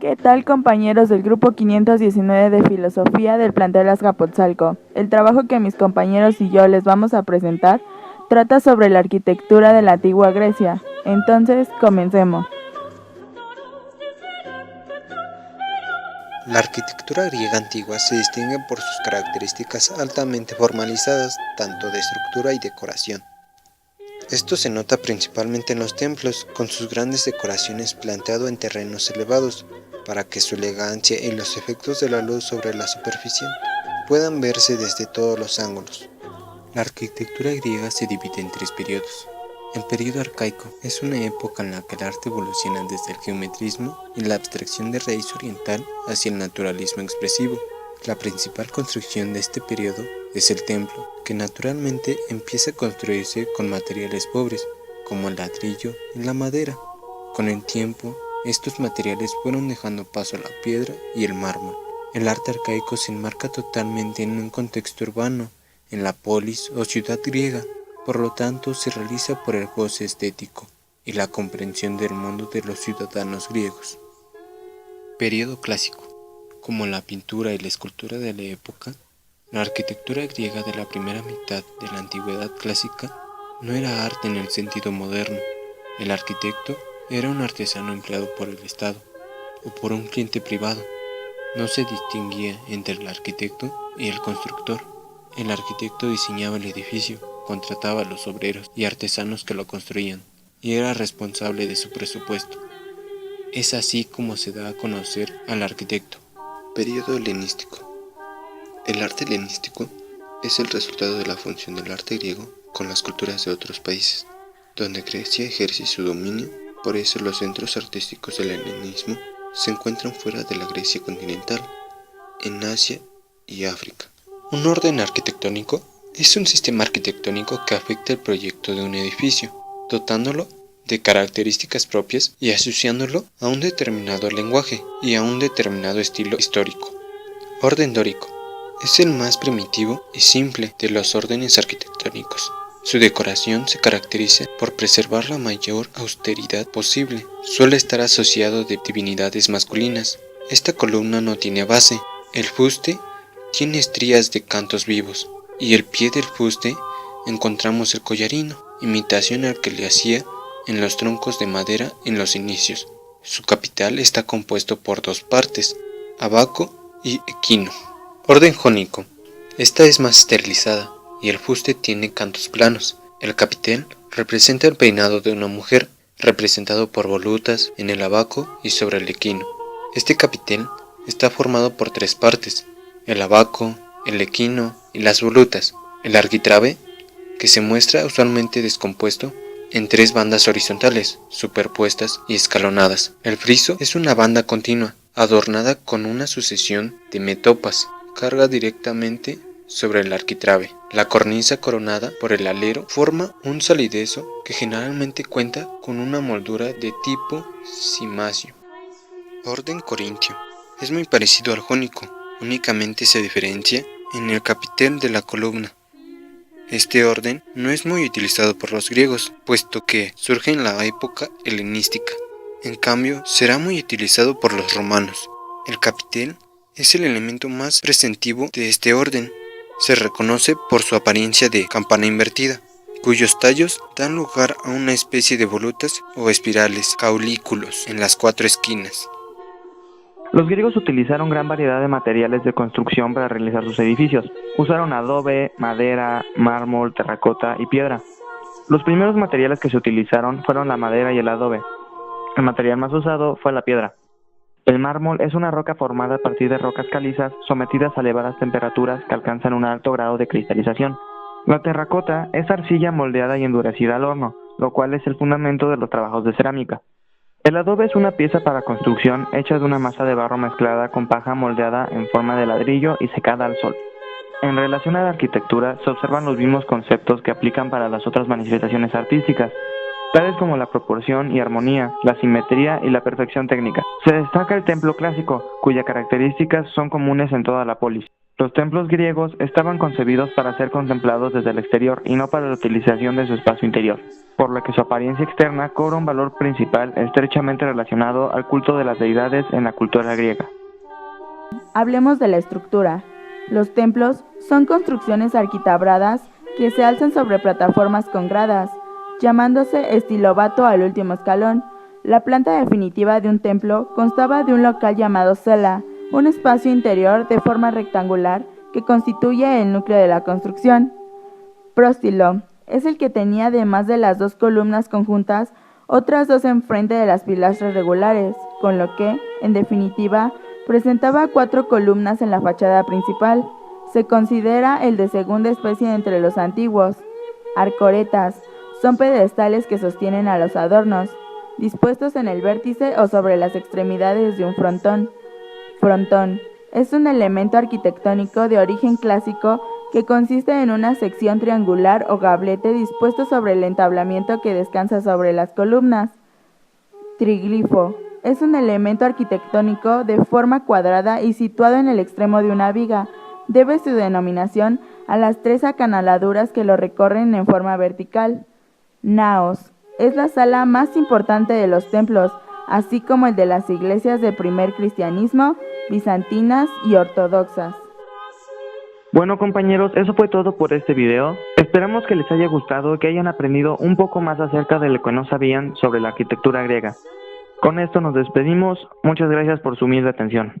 ¿Qué tal, compañeros del grupo 519 de Filosofía del plantel Azcapotzalco? El trabajo que mis compañeros y yo les vamos a presentar trata sobre la arquitectura de la antigua Grecia. Entonces, comencemos. La arquitectura griega antigua se distingue por sus características altamente formalizadas, tanto de estructura y decoración. Esto se nota principalmente en los templos, con sus grandes decoraciones planteado en terrenos elevados, para que su elegancia y los efectos de la luz sobre la superficie puedan verse desde todos los ángulos. La arquitectura griega se divide en tres periodos. El periodo arcaico es una época en la que el arte evoluciona desde el geometrismo y la abstracción de raíz oriental hacia el naturalismo expresivo. La principal construcción de este periodo es el templo, que naturalmente empieza a construirse con materiales pobres, como el ladrillo y la madera. Con el tiempo, estos materiales fueron dejando paso a la piedra y el mármol. El arte arcaico se enmarca totalmente en un contexto urbano, en la polis o ciudad griega. Por lo tanto, se realiza por el goce estético y la comprensión del mundo de los ciudadanos griegos. Periodo clásico. Como la pintura y la escultura de la época, la arquitectura griega de la primera mitad de la antigüedad clásica no era arte en el sentido moderno. El arquitecto era un artesano empleado por el Estado o por un cliente privado. No se distinguía entre el arquitecto y el constructor. El arquitecto diseñaba el edificio, contrataba a los obreros y artesanos que lo construían, y era responsable de su presupuesto. Es así como se da a conocer al arquitecto. Período helenístico. El arte helenístico es el resultado de la función del arte griego con las culturas de otros países, donde Grecia ejerce su dominio. Por eso los centros artísticos del helenismo se encuentran fuera de la Grecia continental, en Asia y África. Un orden arquitectónico es un sistema arquitectónico que afecta el proyecto de un edificio, dotándolo de características propias y asociándolo a un determinado lenguaje y a un determinado estilo histórico. Orden dórico es el más primitivo y simple de los órdenes arquitectónicos. Su decoración se caracteriza por preservar la mayor austeridad posible. Suele estar asociado de divinidades masculinas. Esta columna no tiene base. El fuste tiene estrías de cantos vivos, y el pie del fuste encontramos el collarino, imitación al que le hacía en los troncos de madera en los inicios. Su capital está compuesto por dos partes, abaco y equino. Orden jónico. Esta es más estilizada, y el fuste tiene cantos planos. El capitel representa el peinado de una mujer, representado por volutas en el abaco y sobre el equino. Este capitel está formado por tres partes: el abaco, el equino y las volutas. El arquitrabe, que se muestra usualmente descompuesto en tres bandas horizontales, superpuestas y escalonadas. El friso es una banda continua, adornada con una sucesión de metopas, carga directamente sobre el arquitrabe. La cornisa coronada por el alero forma un salidezo que generalmente cuenta con una moldura de tipo cimacio. Orden corintio. Es muy parecido al jónico, únicamente se diferencia en el capitel de la columna. Este orden no es muy utilizado por los griegos, puesto que surge en la época helenística. En cambio, será muy utilizado por los romanos. El capitel es el elemento más presentivo de este orden. Se reconoce por su apariencia de campana invertida, cuyos tallos dan lugar a una especie de volutas o espirales caulículos en las cuatro esquinas. Los griegos utilizaron gran variedad de materiales de construcción para realizar sus edificios. Usaron adobe, madera, mármol, terracota y piedra. Los primeros materiales que se utilizaron fueron la madera y el adobe. El material más usado fue la piedra. El mármol es una roca formada a partir de rocas calizas sometidas a elevadas temperaturas que alcanzan un alto grado de cristalización. La terracota es arcilla moldeada y endurecida al horno, lo cual es el fundamento de los trabajos de cerámica. El adobe es una pieza para construcción hecha de una masa de barro mezclada con paja moldeada en forma de ladrillo y secada al sol. En relación a la arquitectura, se observan los mismos conceptos que aplican para las otras manifestaciones artísticas, tales como la proporción y armonía, la simetría y la perfección técnica. Se destaca el templo clásico, cuyas características son comunes en toda la polis. Los templos griegos estaban concebidos para ser contemplados desde el exterior y no para la utilización de su espacio interior, por lo que su apariencia externa cobra un valor principal estrechamente relacionado al culto de las deidades en la cultura griega. Hablemos de la estructura. Los templos son construcciones arquitabradas que se alzan sobre plataformas con gradas, llamándose estilobato al último escalón. La planta definitiva de un templo constaba de un local llamado cella, un espacio interior de forma rectangular que constituye el núcleo de la construcción. Próstilo es el que tenía, además de las dos columnas conjuntas, otras dos enfrente de las pilastras regulares, con lo que, en definitiva, presentaba 4 columnas en la fachada principal. Se considera el de segunda especie entre los antiguos. Arcoretas son pedestales que sostienen a los adornos, dispuestos en el vértice o sobre las extremidades de un frontón. Frontón es un elemento arquitectónico de origen clásico que consiste en una sección triangular o gablete dispuesto sobre el entablamiento que descansa sobre las columnas. Triglifo es un elemento arquitectónico de forma cuadrada y situado en el extremo de una viga. Debe su denominación a las 3 acanaladuras que lo recorren en forma vertical. Naos es la sala más importante de los templos, así como el de las iglesias de primer cristianismo, bizantinas y ortodoxas. Bueno compañeros, eso fue todo por este video. Esperamos que les haya gustado y que hayan aprendido un poco más acerca de lo que no sabían sobre la arquitectura griega. Con esto nos despedimos, muchas gracias por su humilde atención.